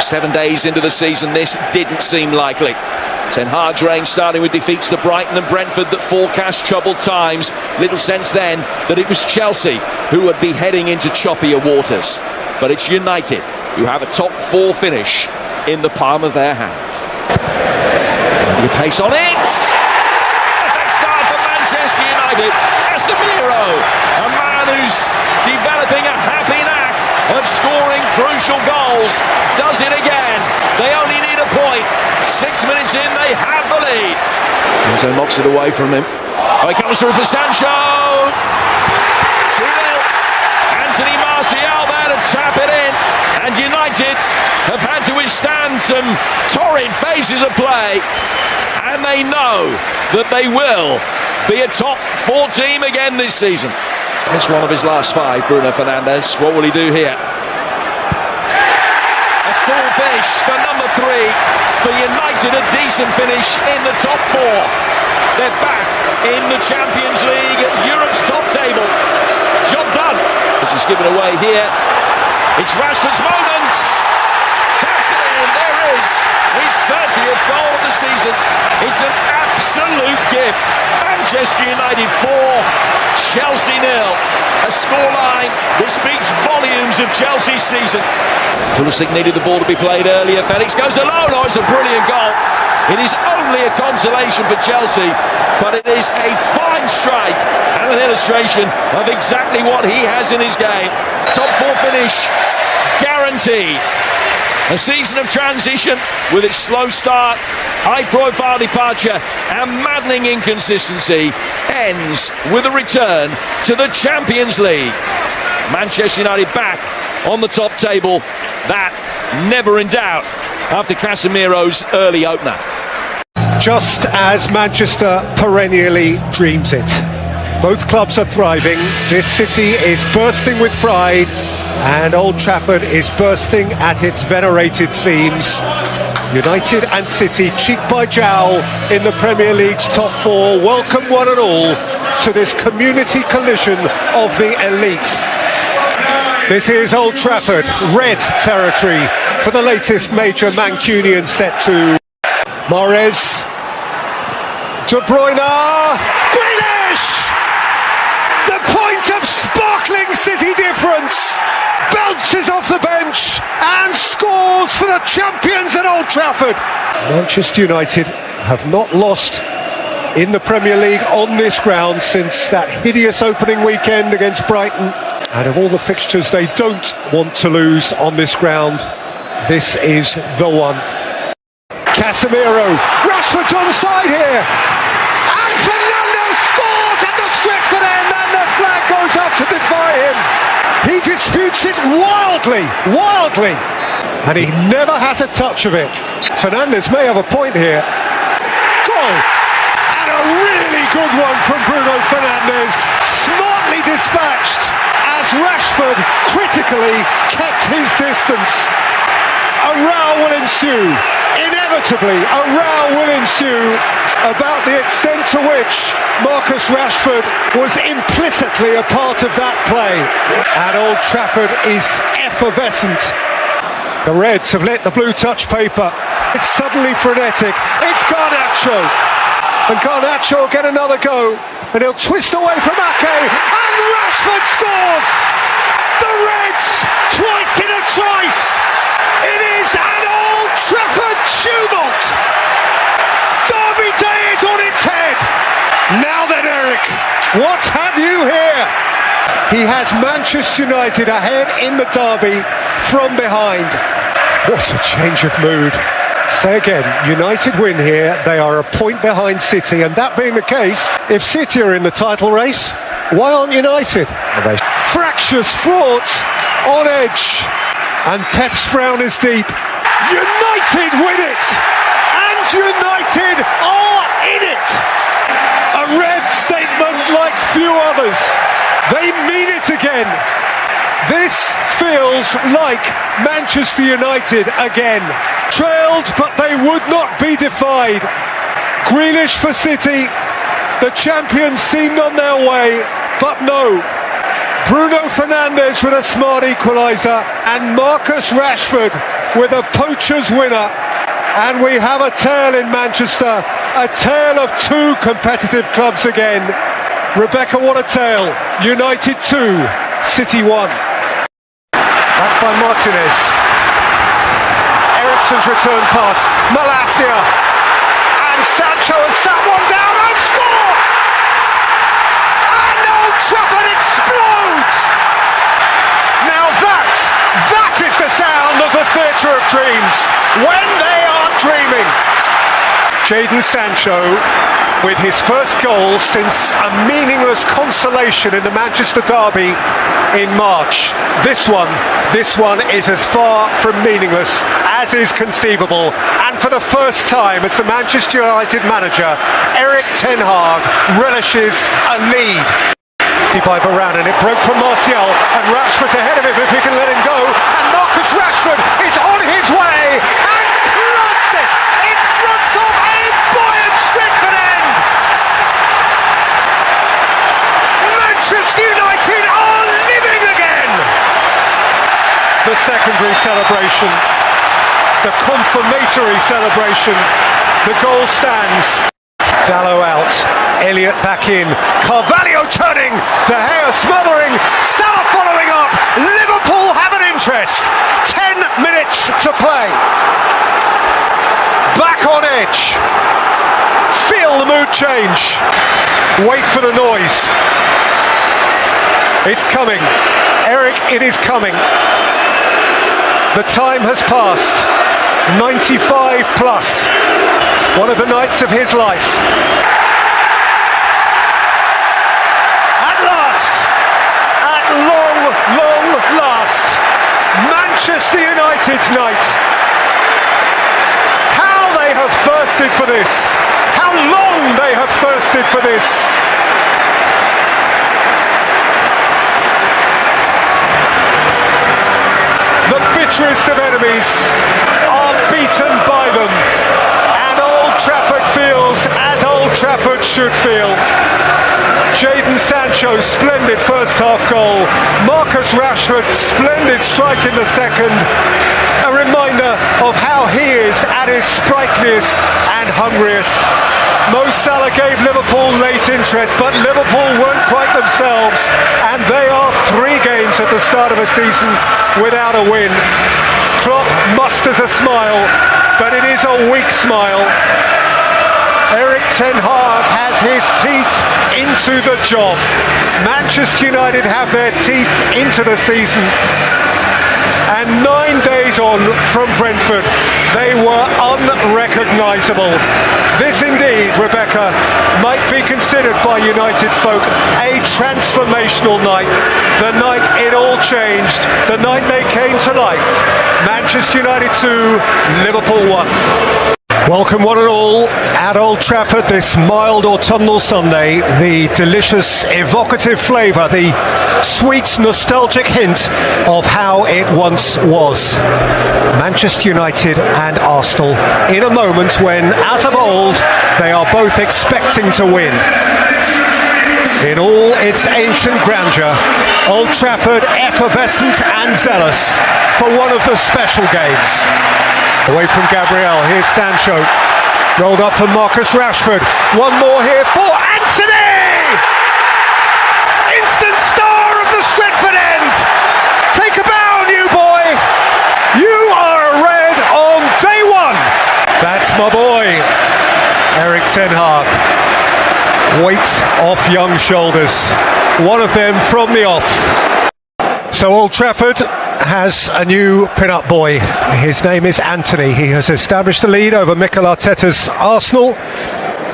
7 days into the season, this didn't seem likely. Ten Hag's reign starting with defeats to Brighton and Brentford that forecast troubled times. Little sense then that it was Chelsea who would be heading into choppier waters. But it's United who have a top four finish in the palm of their hand. The pace on it! Perfect start for Manchester United. Casemiro, a man who's developing a happy knack of scoring crucial goals, does it again. They only need a point. 6 minutes in, they have the lead. Enzo knocks it away from him. Oh, he comes through for Sancho. 2-0. Anthony Martial there to tap it in. And United have had to withstand some torrid phases of play. And they know that they will be a top four team again this season. It's one of his last five, Bruno Fernandes. What will he do here? A full finish for number 3. For United, a decent finish in the top four. They're back in the Champions League at Europe's top table. Job done. This is given away here. It's Rashford's moment. Taps it in. There is his 30th goal of the season. It's an absolute gift. Manchester United 4, Chelsea 0. A scoreline that speaks volumes of Chelsea's season. Pulisic needed the ball to be played earlier. Felix goes alone. Oh, it's a brilliant goal. It is only a consolation for Chelsea, but it is a fine strike and an illustration of exactly what he has in his game. Top four finish guaranteed. A season of transition with its slow start, high-profile departure and maddening inconsistency ends with a return to the Champions League. Manchester United back on the top table. That never in doubt after Casemiro's early opener. Just as Manchester perennially dreams it. Both clubs are thriving. This city is bursting with pride, and Old Trafford is bursting at its venerated seams. United and City cheek by jowl in the Premier League's top four. Welcome one and all to this community collision of the elite. This is Old Trafford, red territory for the latest major Mancunian set to Mahrez, De Bruyne, Grealish! The point of sparkling City difference, bounces off the bench and scores for the champions at Old Trafford. Manchester United have not lost in the Premier League on this ground since that hideous opening weekend against Brighton. Out of all the fixtures they don't want to lose on this ground, this is the one. Casemiro, Rashford's onside here, and Fernandes scores at the Stretford end, and the flag goes up to defy him. He disputes it wildly, and he never has a touch of it. Fernandes may have a point here. Goal! And a really good one from Bruno Fernandes, smartly dispatched as Rashford critically kept his distance. A row will ensue. Inevitably, a row will ensue about the extent to which Marcus Rashford was implicitly a part of that play. And Old Trafford is effervescent. The Reds have let the blue touch paper. It's suddenly frenetic. It's Garnacho. And Garnacho will get another go. And he'll twist away from Ake. And Rashford scores! The Reds, twice in a choice. It is an Old Trafford tumult. Derby Day is on its head. Now then, Eric, what have you here? He has Manchester United ahead in the derby from behind. What a change of mood. Say again, United win here. They are a point behind City, and that being the case, if City are in the title race, why aren't United? Fractious, fraught, on edge. And Pep's frown is deep. United win it! And United are in it! A red statement like few others. They mean it again. This feels like Manchester United again. Trailed, but they would not be defied. Grealish for City. The champions seemed on their way, but no. Bruno Fernandes with a smart equaliser, and Marcus Rashford with a poacher's winner. And we have a tale in Manchester, a tale of two competitive clubs again. Rebecca, what a tale. United 2, City 1. Back by Martinez. Eriksen's return pass. Malacia. And Sancho has sat one down and scored! And Old Trafford explodes! Now that is the sound of the theatre of dreams. When they are dreaming. Jadon Sancho with his first goal since a meaningless consolation in the Manchester derby in March. This one is as far from meaningless as is conceivable. And for the first time as the Manchester United manager, Erik ten Hag relishes a lead. By Varane, and it broke from Martial, and Rashford's ahead of him if he can let him go, and Marcus Rashford is on his way and plots it in front of a buoyant Stretford end. Manchester United are living again. The secondary celebration, the confirmatory celebration, the goal stands. Dalot out, Elliott back in, Carvalho turning, De Gea smothering, Salah following up, Liverpool have an interest, 10 minutes to play. Back on edge, feel the mood change, wait for the noise. It's coming, Eric, it is coming. The time has passed, 95 plus. One of the nights of his life. At last, at long last, Manchester United's night. How they have thirsted for this. How long they have thirsted for this. The bitterest of enemies are beaten by them. Trafford feels as Old Trafford should feel. Jadon Sancho, splendid first half goal. Marcus Rashford, splendid strike in the second. A reminder of how he is at his sprightliest and hungriest. Mo Salah gave Liverpool late interest, but Liverpool weren't quite themselves, and they are 3 games at the start of a season without a win. Klopp musters a smile, but it is a weak smile. Erik ten Hag has his teeth into the job. Manchester United have their teeth into the season. And 9 days on from Brentford, they were unrecognisable. This indeed, Rebecca, might be considered by United folk a transformational night. The night it all changed, the night they came to life. Manchester United 2, Liverpool 1. Welcome one and all at Old Trafford this mild autumnal Sunday. The delicious evocative flavour, the sweet nostalgic hint of how it once was. Manchester United and Arsenal in a moment when, as of old, they are both expecting to win. In all its ancient grandeur, Old Trafford effervescent and zealous for one of the special games. Away from Gabriel, here's Sancho. Rolled up for Marcus Rashford. One more here for Anthony! Instant star of the Stretford end! Take a bow, new boy! You are a red on day one! That's my boy, Erik ten Hag. Weight off young shoulders. One of them from the off. So Old Trafford has a new pin-up boy. His name is Anthony. He has established the lead over Mikel Arteta's Arsenal,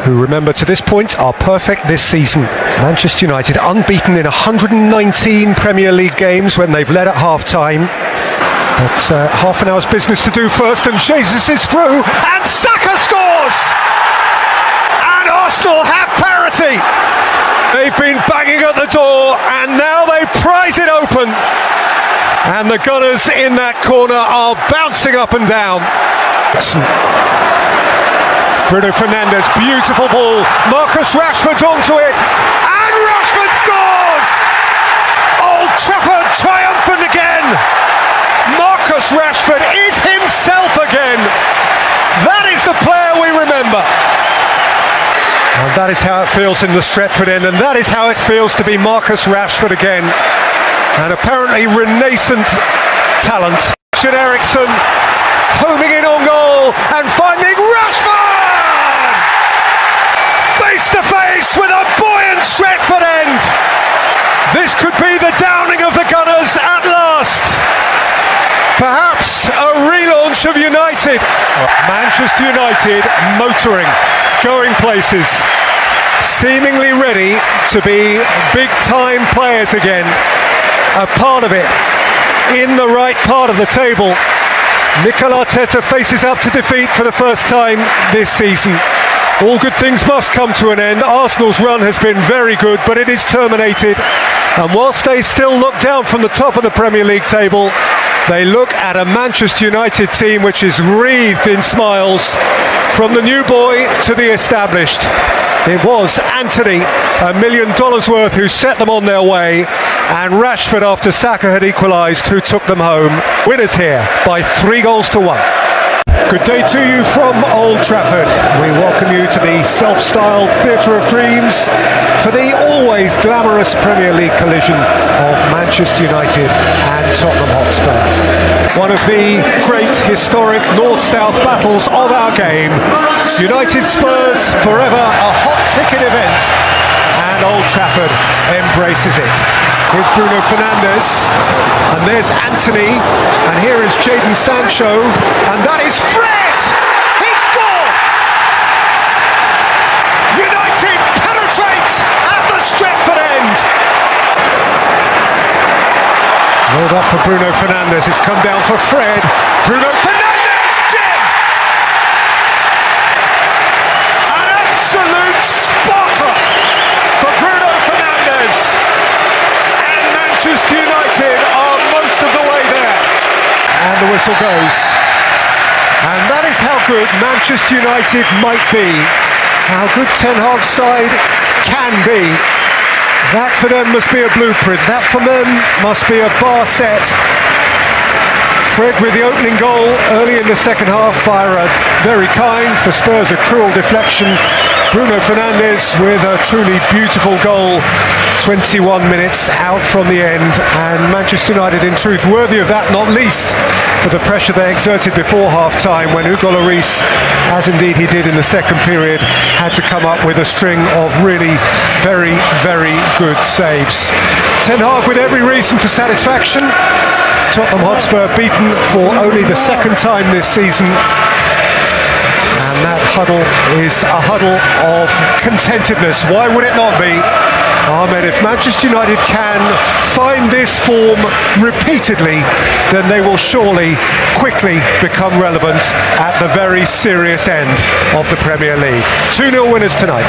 who, remember, to this point are perfect this season. Manchester United unbeaten in 119 Premier League games when they've led at half-time. But half an hour's business to do first, and Jesus is through, and Saka scores! And Arsenal have parity! They've been banging at the door, and now they prize it open. And the Gunners in that corner are bouncing up and down. Bruno Fernandes, beautiful ball. Marcus Rashford's onto it, and Rashford scores! Old Trafford triumphant again. Marcus Rashford is himself himself again. That is the player we remember. And that is how it feels in the Stretford end, and that is how it feels to be Marcus Rashford again. An apparently renascent talent. Ericsson homing in on goal and finding Rashford! Face to face with a buoyant Stretford end. This could be the downing of the Gunners at last. Perhaps a relaunch of United. Manchester United motoring, going places, seemingly ready to be big-time players again. A part of it, in the right part of the table. Mikel Arteta faces up to defeat for the first time this season. All good things must come to an end. Arsenal's run has been very good, but it is terminated. And whilst they still look down from the top of the Premier League table, they look at a Manchester United team which is wreathed in smiles, from the new boy to the established. It was Anthony, $1 million worth, who set them on their way, and Rashford, after Saka had equalised, who took them home. Winners here by 3-1. Good day to you from Old Trafford. We welcome you to the self-styled Theatre of Dreams for the always glamorous Premier League collision of Manchester United and Tottenham Hotspur. One of the great historic North-South battles of our game. United Spurs forever a hot ticket event, and Old Trafford embraces it. Here's Bruno Fernandes, and there's Anthony, and here is Jadon Sancho, and that is Fred! He scored! United penetrates at the Stretford end! Rolled up for Bruno Fernandes, it's come down for Fred. Bruno Fernandes, Jim! An absolute sparkler for Bruno Fernandes! Manchester United are most of the way there. And the whistle goes. And that is how good Manchester United might be. How good Ten Hag's side can be. That for them must be a blueprint. That for them must be a bar set. Fred with the opening goal early in the second half via a very kind, for Spurs a cruel deflection. Bruno Fernandes with a truly beautiful goal 21 minutes out from the end, and Manchester United in truth worthy of that, not least for the pressure they exerted before half-time when Hugo Lloris, as indeed he did in the second period, had to come up with a string of really very, very good saves. Ten Hag with every reason for satisfaction. Tottenham Hotspur beaten for only the second time this season. And that huddle is a huddle of contentedness. Why would it not be? Ahmed, if Manchester United can find this form repeatedly, then they will surely quickly become relevant at the very serious end of the Premier League. 2-0 winners tonight.